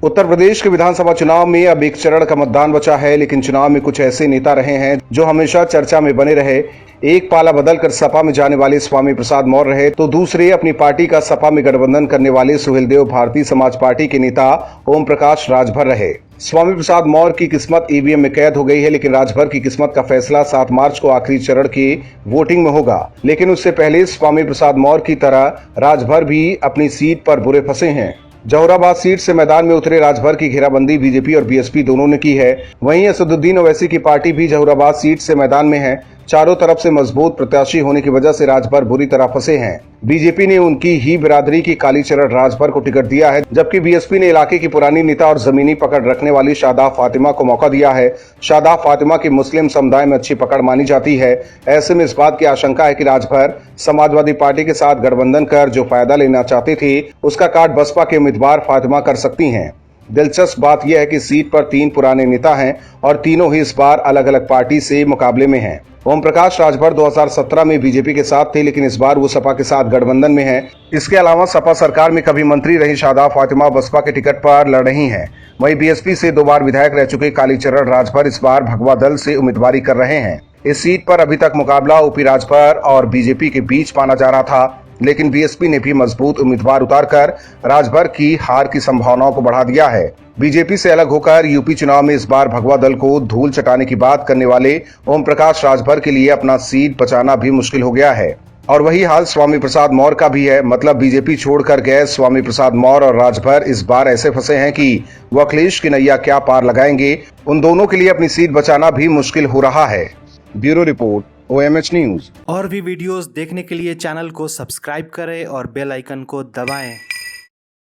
उत्तर प्रदेश के विधानसभा चुनाव में अब एक चरण का मतदान बचा है, लेकिन चुनाव में कुछ ऐसे नेता रहे हैं जो हमेशा चर्चा में बने रहे। एक पाला बदलकर सपा में जाने वाले स्वामी प्रसाद मौर्य रहे, तो दूसरे अपनी पार्टी का सपा में गठबंधन करने वाले सुहेलदेव भारतीय समाज पार्टी के नेता ओम प्रकाश राजभर रहे। स्वामी प्रसाद मौर्य की किस्मत ईवीएम में कैद हो गई है, लेकिन राजभर की किस्मत का फैसला 7 मार्च को आखिरी चरण की वोटिंग में होगा। लेकिन उससे पहले स्वामी प्रसाद मौर्य की तरह राजभर भी अपनी सीट पर बुरे फंसे हैं। जहुराबाद सीट से मैदान में उतरे राजभर की घेराबंदी बीजेपी और बीएसपी दोनों ने की है। वहीं असदुद्दीन ओवैसी की पार्टी भी जहुराबाद सीट से मैदान में है। चारों तरफ से मजबूत प्रत्याशी होने की वजह से राजभर बुरी तरह फंसे हैं। बीजेपी ने उनकी ही बिरादरी की कालीचरण राजभर को टिकट दिया है, जबकि बीएसपी ने इलाके की पुरानी नेता और जमीनी पकड़ रखने वाली शादाब फातिमा को मौका दिया है। शादाब फातिमा की मुस्लिम समुदाय में अच्छी पकड़ मानी जाती है। ऐसे में इस बात की आशंका है कि राजभर समाजवादी पार्टी के साथ गठबंधन कर जो फायदा लेना चाहती थी, उसका काट बसपा के उम्मीदवार फातिमा कर सकती हैं। दिलचस्प बात यह है कि सीट पर 3 पुराने नेता हैं और तीनों ही इस बार अलग अलग पार्टी से मुकाबले में हैं। ओम प्रकाश राजभर 2017 में बीजेपी के साथ थे, लेकिन इस बार वो सपा के साथ गठबंधन में हैं। इसके अलावा सपा सरकार में कभी मंत्री रही शादाब फातिमा बसपा के टिकट पर लड़ रही हैं। वहीं बीएसपी से 2 बार विधायक रह चुके कालीचरण राजभर इस बार भगवा दल से उम्मीदवारी कर रहे हैं। इस सीट पर अभी तक मुकाबला ओपी राजभर और बीजेपी के बीच माना जा रहा था, लेकिन बीएसपी ने भी मजबूत उम्मीदवार उतारकर राजभर की हार की संभावनाओं को बढ़ा दिया है। बीजेपी से अलग होकर यूपी चुनाव में इस बार भगवा दल को धूल चटाने की बात करने वाले ओम प्रकाश राजभर के लिए अपना सीट बचाना भी मुश्किल हो गया है। और वही हाल स्वामी प्रसाद मौर्य का भी है। मतलब बीजेपी छोड़कर गए स्वामी प्रसाद मौर्य और राजभर इस बार ऐसे फंसे हैं कि वो अखिलेश की नैया क्या पार लगाएंगे। उन दोनों के लिए अपनी सीट बचाना भी मुश्किल हो रहा है। Bureau report, OMH news. और भी वीडियोस देखने के लिए चैनल को सब्सक्राइब करें और बेल आइकन को दबाएं।